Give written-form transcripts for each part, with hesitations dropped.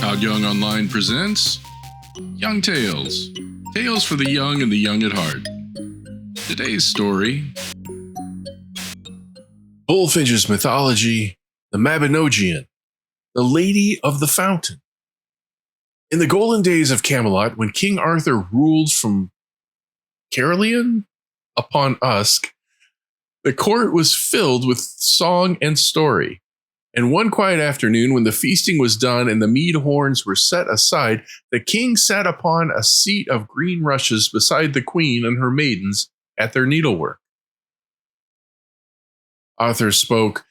Todd Young Online presents Young Tales. Tales for the young and the young at heart. Today's story: Bulfinch's mythology, the Mabinogion, the Lady of the Fountain. In the golden days of Camelot, when King Arthur ruled from Caerleon upon Usk, the court was filled with song and story. And one quiet afternoon, when the feasting was done and the mead horns were set aside, the king sat upon a seat of green rushes beside the queen and her maidens at their needlework. Arthur spoke,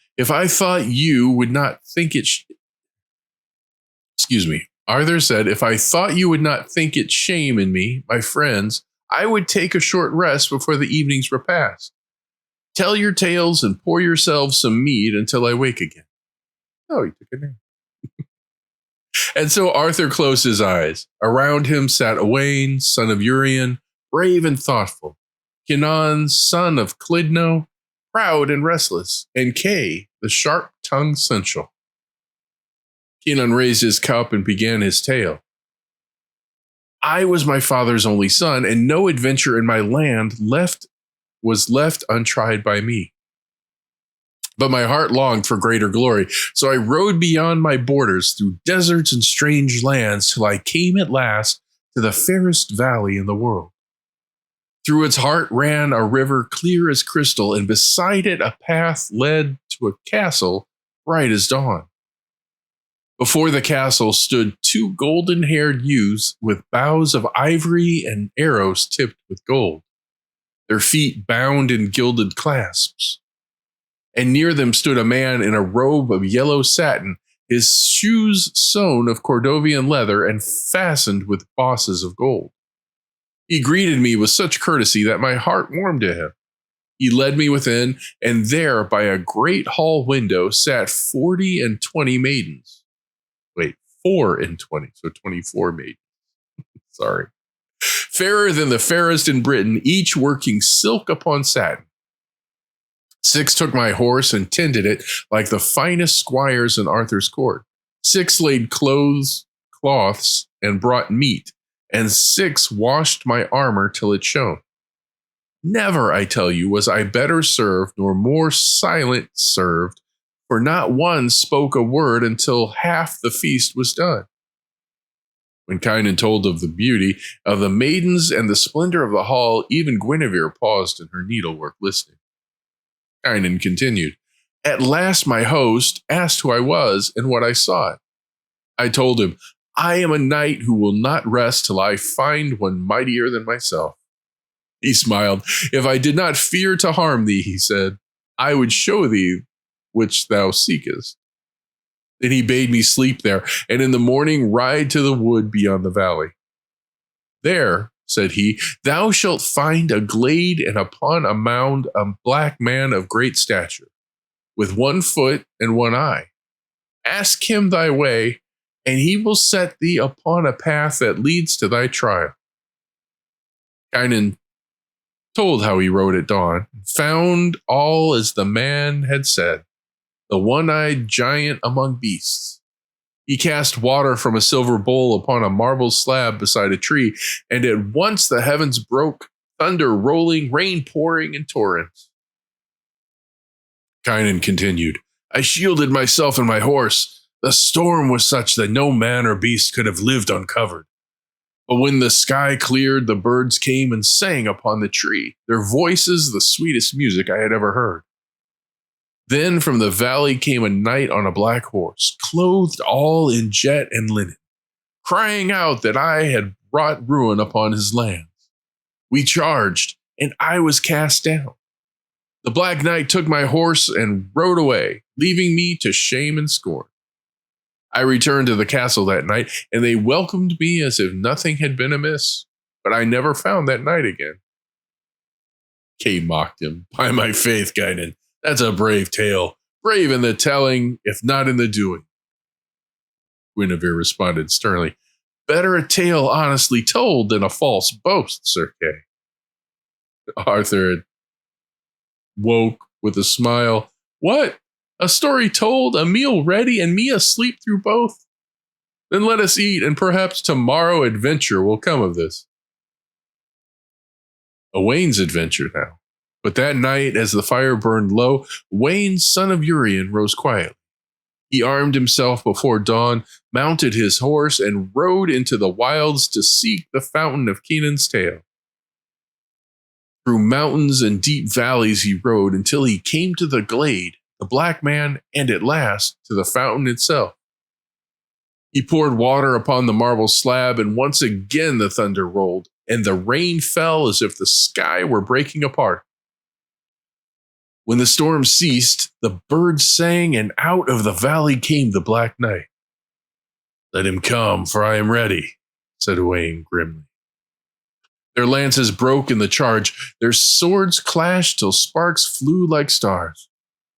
Arthur said, if I thought you would not think it shame in me, my friends, I would take a short rest before the evening's repast. Tell your tales and pour yourselves some mead until I wake again. Oh, he took a nap. And so Arthur closed his eyes. Around him sat Owain, son of Urien, brave and thoughtful, Kynon, son of Clydno, proud and restless, and Kay, the sharp-tongued sensual. Kynon raised his cup and began his tale. I was my father's only son, and no adventure in my land was left untried by me. But my heart longed for greater glory, so I rode beyond my borders through deserts and strange lands till I came at last to the fairest valley in the world. Through its heart ran a river clear as crystal, and beside it a path led to a castle bright as dawn. Before the castle stood two golden-haired youths with bows of ivory and arrows tipped with gold, their feet bound in gilded clasps. And near them stood a man in a robe of yellow satin, his shoes sewn of Cordovian leather and fastened with bosses of gold. He greeted me with such courtesy that my heart warmed to him. He led me within, and there by a great hall window sat 40 and 20 maidens. Wait, 4 and 20, so 24 maidens. Sorry. Fairer than the fairest in Britain, each working silk upon satin. 6 took my horse and tended it like the finest squires in Arthur's court. 6 laid cloths and brought meat, and 6 washed my armor till it shone. Never, I tell you, was I better served nor more silent served, for not one spoke a word until half the feast was done. When Kynon told of the beauty of the maidens and the splendor of the hall, even Guinevere paused in her needlework listening. Kynon continued, At last my host asked who I was and what I sought. I told him, I am a knight who will not rest till I find one mightier than myself. He smiled. If I did not fear to harm thee, he said, I would show thee which thou seekest. Then he bade me sleep there, and in the morning ride to the wood beyond the valley. There, said he, thou shalt find a glade, and upon a mound a black man of great stature, with 1 foot and 1 eye. Ask him thy way, and he will set thee upon a path that leads to thy trial. Kynon told how he rode at dawn, and found all as the man had said, the one-eyed giant among beasts. He cast water from a silver bowl upon a marble slab beside a tree, and at once the heavens broke, thunder rolling, rain pouring in torrents. Kynon continued, I shielded myself and my horse. The storm was such that no man or beast could have lived uncovered. But when the sky cleared, the birds came and sang upon the tree, their voices the sweetest music I had ever heard. Then from the valley came a knight on a black horse, clothed all in jet and linen, crying out that I had brought ruin upon his lands. We charged, and I was cast down. The black knight took my horse and rode away, leaving me to shame and scorn. I returned to the castle that night, and they welcomed me as if nothing had been amiss, but I never found that knight again. Kay mocked him. By my faith, Kynon, that's a brave tale. Brave in the telling, if not in the doing. Guinevere responded sternly, Better a tale honestly told than a false boast, Sir Kay. Arthur woke with a smile. What? A story told, a meal ready, and me asleep through both? Then let us eat, and perhaps tomorrow adventure will come of this. Owain's adventure now. But that night, as the fire burned low, Owain, son of Urien, rose quietly. He armed himself before dawn, mounted his horse, and rode into the wilds to seek the fountain of Kenan's tale. Through mountains and deep valleys he rode until he came to the glade, the black man, and at last to the fountain itself. He poured water upon the marble slab, and once again the thunder rolled, and the rain fell as if the sky were breaking apart. When the storm ceased, the birds sang, and out of the valley came the Black Knight. "Let him come, for I am ready," said Owain grimly. Their lances broke in the charge. Their swords clashed till sparks flew like stars.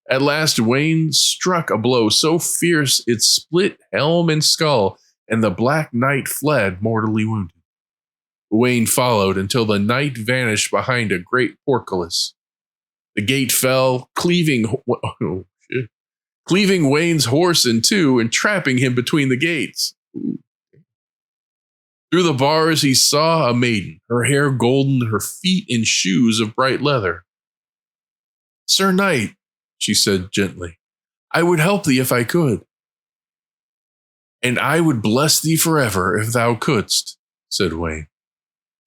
At last Owain struck a blow so fierce it split helm and skull, and the Black Knight fled mortally wounded. Owain followed until the knight vanished behind a great portcullis. The gate fell, cleaving Owain's horse in two and trapping him between the gates. Through the bars he saw a maiden, her hair golden, her feet in shoes of bright leather. "Sir Knight," she said gently, "I would help thee if I could." "And I would bless thee forever if thou couldst," said Owain.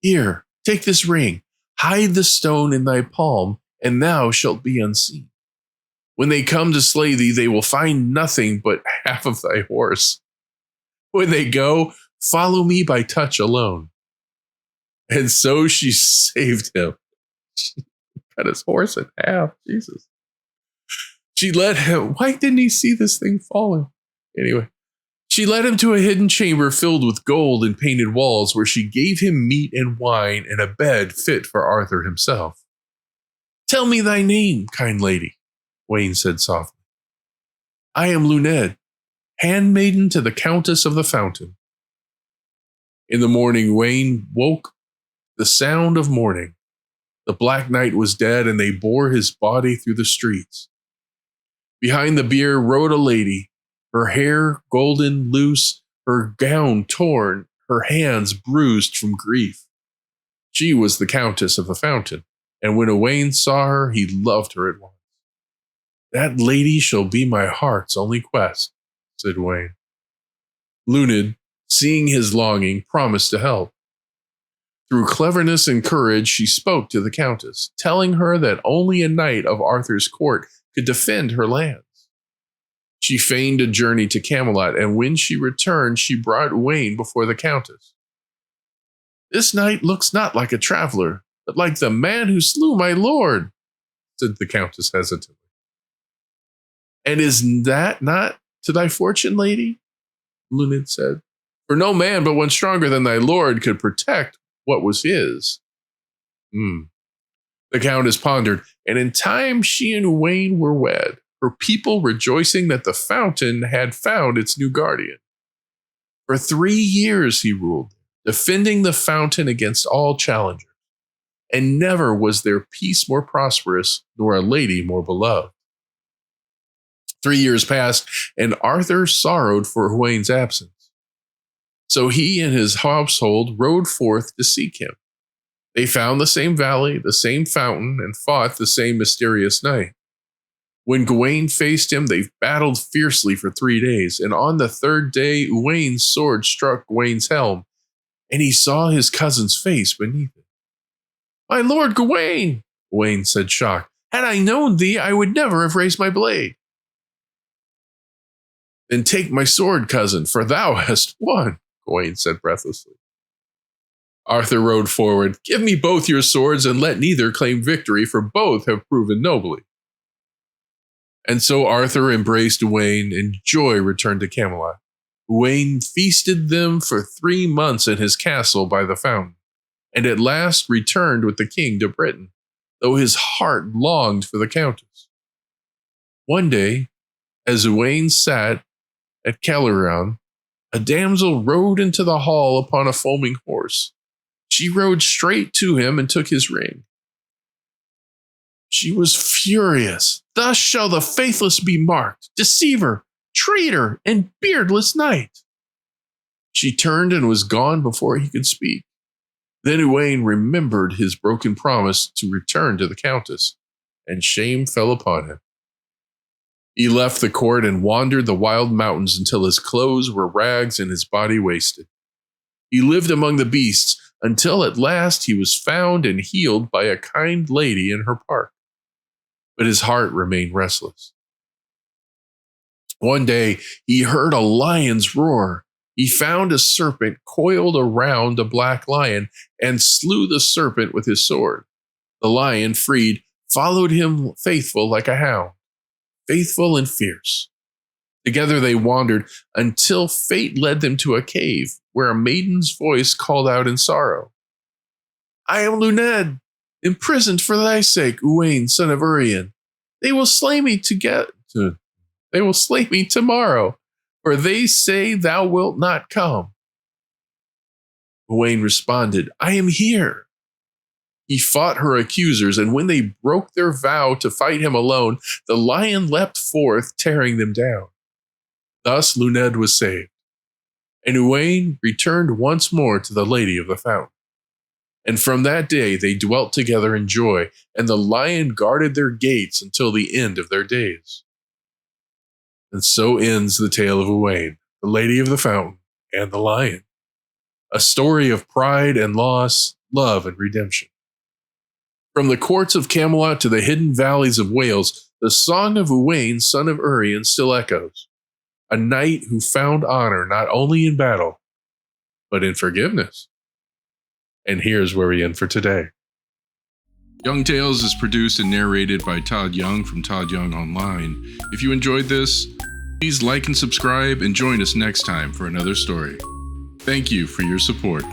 "Here, take this ring, hide the stone in thy palm, and thou shalt be unseen. When they come to slay thee, they will find nothing but half of thy horse. When they go, follow me by touch alone." And so she saved him. She cut his horse in half. Jesus. She led him. Why didn't he see this thing falling? Anyway, she led him to a hidden chamber filled with gold and painted walls, where she gave him meat and wine and a bed fit for Arthur himself. "Tell me thy name, kind lady," Owain said softly. "I am Luned, handmaiden to the Countess of the Fountain." In the morning, Owain woke the sound of mourning. The Black Knight was dead, and they bore his body through the streets. Behind the bier rode a lady, her hair golden, loose, her gown torn, her hands bruised from grief. She was the Countess of the Fountain, and when Owain saw her, he loved her at once. "That lady shall be my heart's only quest," said Owain. Luned, seeing his longing, promised to help. Through cleverness and courage, she spoke to the Countess, telling her that only a knight of Arthur's court could defend her lands. She feigned a journey to Camelot, and when she returned, she brought Owain before the Countess. "This knight looks not like a traveler, but like the man who slew my lord," said the Countess hesitantly. "And is that not to thy fortune, lady?" Luned said. "For no man but one stronger than thy lord could protect what was his." The Countess pondered, and in time she and Owain were wed, her people rejoicing that the fountain had found its new guardian. For 3 years he ruled, defending the fountain against all challengers, and never was there peace more prosperous, nor a lady more beloved. 3 years passed, and Arthur sorrowed for Owain's absence. So he and his household rode forth to seek him. They found the same valley, the same fountain, and fought the same mysterious knight. When Owain faced him, they battled fiercely for 3 days, and on the 3rd day, Owain's sword struck Owain's helm, and he saw his cousin's face beneath it. "My lord Gawain," Owain said, shocked. "Had I known thee, I would never have raised my blade." "Then take my sword, cousin, for thou hast won," Owain said breathlessly. Arthur rode forward. "Give me both your swords, and let neither claim victory, for both have proven nobly." And so Arthur embraced Owain, and joy returned to Camelot. Owain feasted them for 3 months in his castle by the fountain, and at last returned with the king to Britain, though his heart longed for the Countess. One day, as Owain sat at Caleron, a damsel rode into the hall upon a foaming horse. She rode straight to him and took his ring. She was furious. "Thus shall the faithless be marked, deceiver, traitor, and beardless knight." She turned and was gone before he could speak. Then Owain remembered his broken promise to return to the Countess, and shame fell upon him. He left the court and wandered the wild mountains until his clothes were rags and his body wasted. He lived among the beasts until at last he was found and healed by a kind lady in her park. But his heart remained restless. One day he heard a lion's roar. He found a serpent coiled around a black lion and slew the serpent with his sword. The lion, freed, followed him faithful like a hound, faithful and fierce. Together they wandered until fate led them to a cave where a maiden's voice called out in sorrow. I am Luned, imprisoned for thy sake, Owain, son of Urien. They will slay me tomorrow, for they say thou wilt not come. Owain responded, I am here. He fought her accusers, and when they broke their vow to fight him alone, the lion leapt forth, tearing them down. Thus Luned was saved, and Owain returned once more to the Lady of the Fountain. And from that day they dwelt together in joy, and the lion guarded their gates until the end of their days. And so ends the tale of Owain, the Lady of the Fountain, and the Lion. A story of pride and loss, love and redemption. From the courts of Camelot to the hidden valleys of Wales, the song of Owain, son of Urien, still echoes. A knight who found honor not only in battle, but in forgiveness. And here's where we end for today. Young Tales is produced and narrated by Todd Young from Todd Young Online. If you enjoyed this, please like and subscribe and join us next time for another story. Thank you for your support.